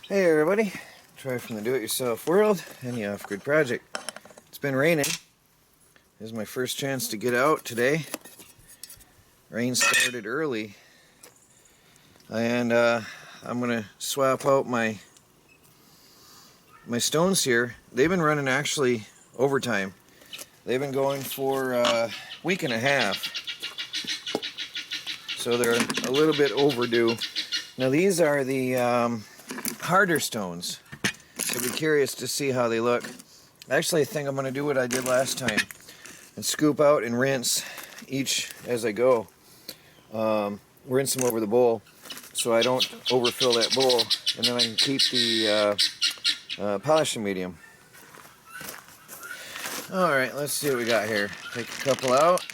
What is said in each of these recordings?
Hey everybody, Troy from the Do-It-Yourself World and the Off-Grid Project. It's been raining. This is my first chance to get out today. Rain started early. And I'm going to swap out my stones here. They've been running actually overtime. They've been going for a week and a half. So they're a little bit overdue. Now these are the harder stones. So be curious to see how they look. Actually, I think I'm going to do what I did last time and scoop out and rinse each as I go. Rinse them over the bowl so I don't overfill that bowl, and then I can keep the polishing medium. Alright, let's see what we got here. Take a couple out.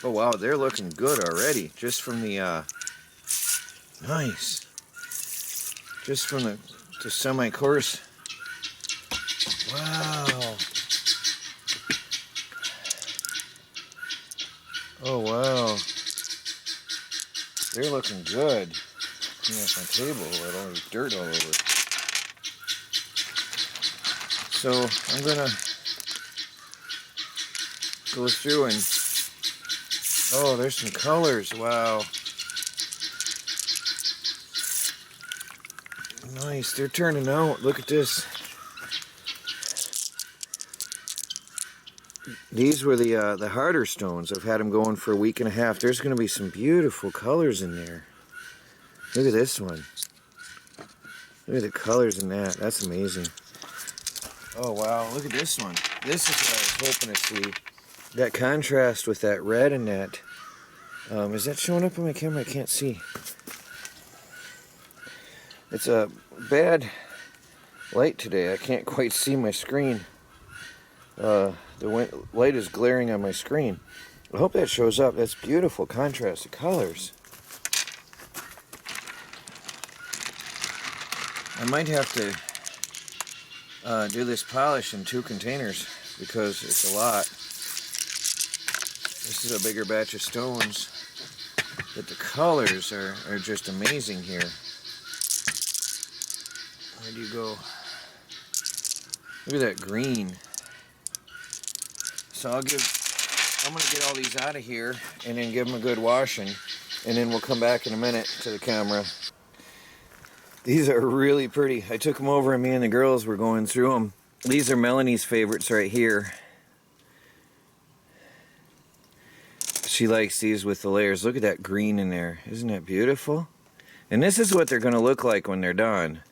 Oh wow, they're looking good already, just from the nice. Just from the semi-coarse. Wow. Oh wow. They're looking good. Clean off my table, all the dirt all over. So I'm gonna go through and oh, there's some colors. Wow. Nice, they're turning out. Look at this. These were the harder stones. I've had them going for a week and a half. There's going to be some beautiful colors in there. Look at this one. Look at the colors in that. That's amazing. Oh wow, look at this one. This is what I was hoping to see. That contrast with that red and that. Is that showing up on my camera? I can't see. It's a bad light today. I can't quite see my screen. The light is glaring on my screen. I hope that shows up. That's beautiful contrast of colors. I might have to do this polish in 2 containers because it's a lot. This is a bigger batch of stones, but the colors are just amazing here. Where do you go? Look at that green. So I'm going to get all these out of here and then give them a good washing, and then we'll come back in a minute to the camera. These are really pretty. I took them over and me and the girls were going through them. These are Melanie's favorites right here. She likes these with the layers. Look at that green in there. Isn't that beautiful? And this is what they're going to look like when they're done.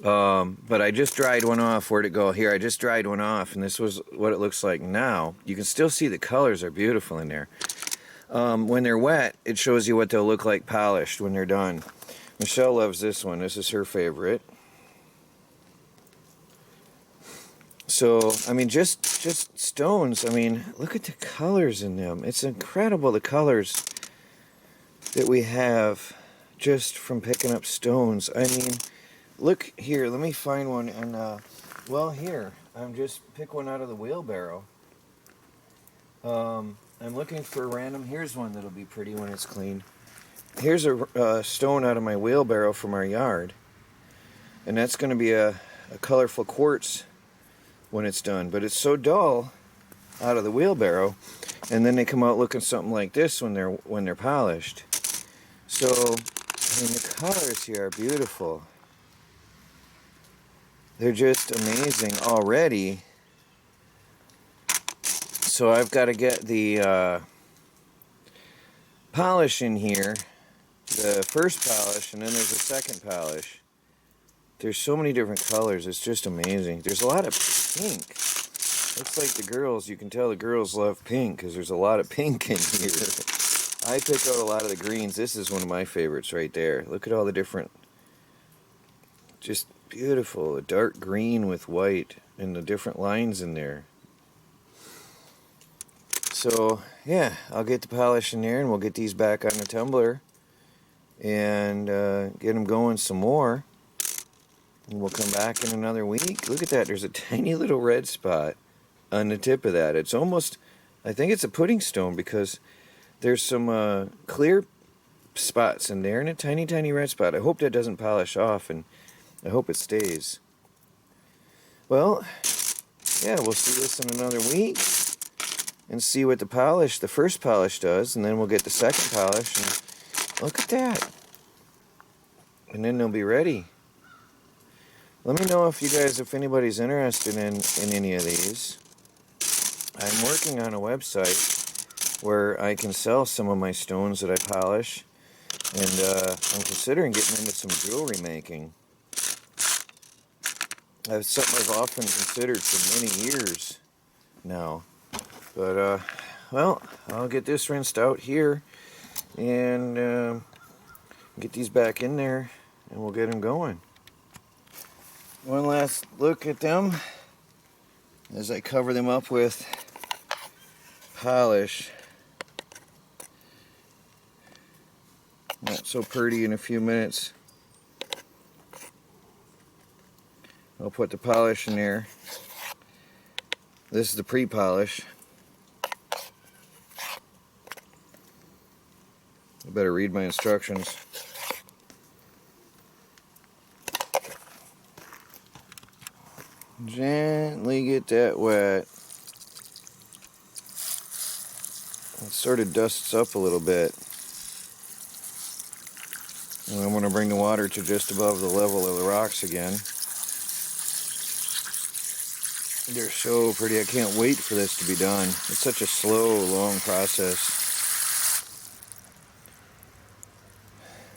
But I just dried one off. Where'd it go? Here, I just dried one off, and this was what it looks like now. You can still see the colors are beautiful in there. When they're wet, it shows you what they'll look like polished when they're done. Michelle loves this one. This is her favorite. So, I mean, just stones. I mean, look at the colors in them. It's incredible, the colors that we have just from picking up stones. I mean, look here. Let me find one. And, well, here. I'm just pick one out of the wheelbarrow. I'm looking for random. Here's one that'll be pretty when it's clean. Here's a stone out of my wheelbarrow from our yard. And that's going to be a colorful quartz when it's done, but it's so dull out of the wheelbarrow, and then they come out looking something like this when they're polished. So, I mean, the colors here are beautiful. They're just amazing already. So I've got to get the polish in here, the first polish, and then there's a second polish. There's so many different colors. It's just amazing. There's a lot of pink. Looks like the girls, you can tell the girls love pink because there's a lot of pink in here. I pick out a lot of the greens. This is one of my favorites right there. Look at all the different, just beautiful. A dark green with white and the different lines in there. So, yeah, I'll get the polish in there and we'll get these back on the tumbler and get them going some more. And we'll come back in another week. Look at that. There's a tiny little red spot on the tip of that. It's almost, I think it's a pudding stone because there's some clear spots in there and a tiny, tiny red spot. I hope that doesn't polish off, and I hope it stays. Well, yeah, we'll see this in another week and see what the first polish does, and then we'll get the second polish, and look at that. And then they'll be ready. Let me know if anybody's interested in any of these. I'm working on a website where I can sell some of my stones that I polish, and I'm considering getting into some jewelry making. That's something I've often considered for many years now. But, well, I'll get this rinsed out here and get these back in there, and we'll get them going. One last look at them as I cover them up with polish. Not so pretty in a few minutes. I'll put the polish in there. This is the pre-polish. I better read my instructions. Gently get that wet. It sort of dusts up a little bit. And I'm going to bring the water to just above the level of the rocks again. They're so pretty. I can't wait for this to be done. It's such a slow, long process.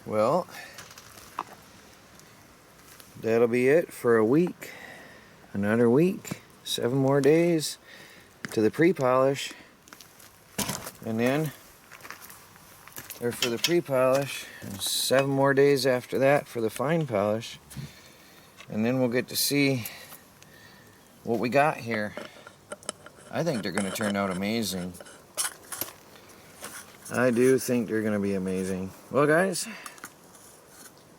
Well, that'll be it for a week. Another week. 7 more days to the pre-polish. And then, or for the pre-polish, and 7 more days after that for the fine polish. And then we'll get to see what we got here. I think they're going to turn out amazing. I do think they're going to be amazing. Well, guys,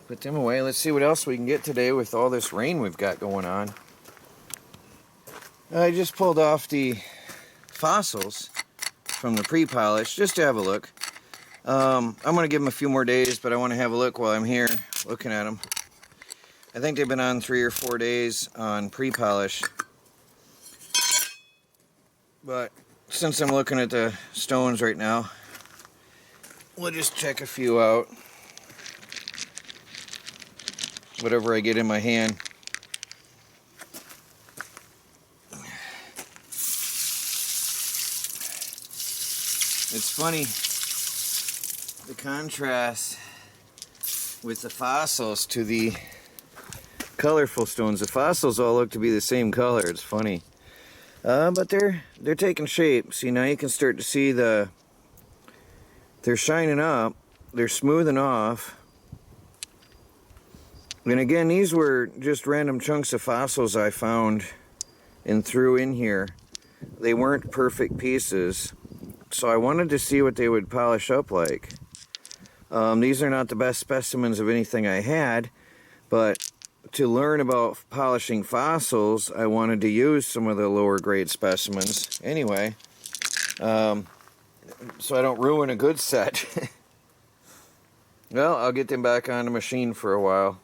put them away. Let's see what else we can get today with all this rain we've got going on. I just pulled off the fossils from the pre-polish just to have a look. I'm going to give them a few more days, but I want to have a look while I'm here looking at them. I think they've been on 3 or 4 days on pre-polish. But since I'm looking at the stones right now, we'll just check a few out. Whatever I get in my hand. It's funny, the contrast with the fossils to the colorful stones. The fossils all look to be the same color. It's funny. But they're taking shape. See, now you can start to see they're shining up, they're smoothing off. And again, these were just random chunks of fossils I found and threw in here. They weren't perfect pieces, so I wanted to see what they would polish up like. These are not the best specimens of anything I had, but to learn about polishing fossils, I wanted to use some of the lower grade specimens anyway, so I don't ruin a good set. Well, I'll get them back on the machine for a while.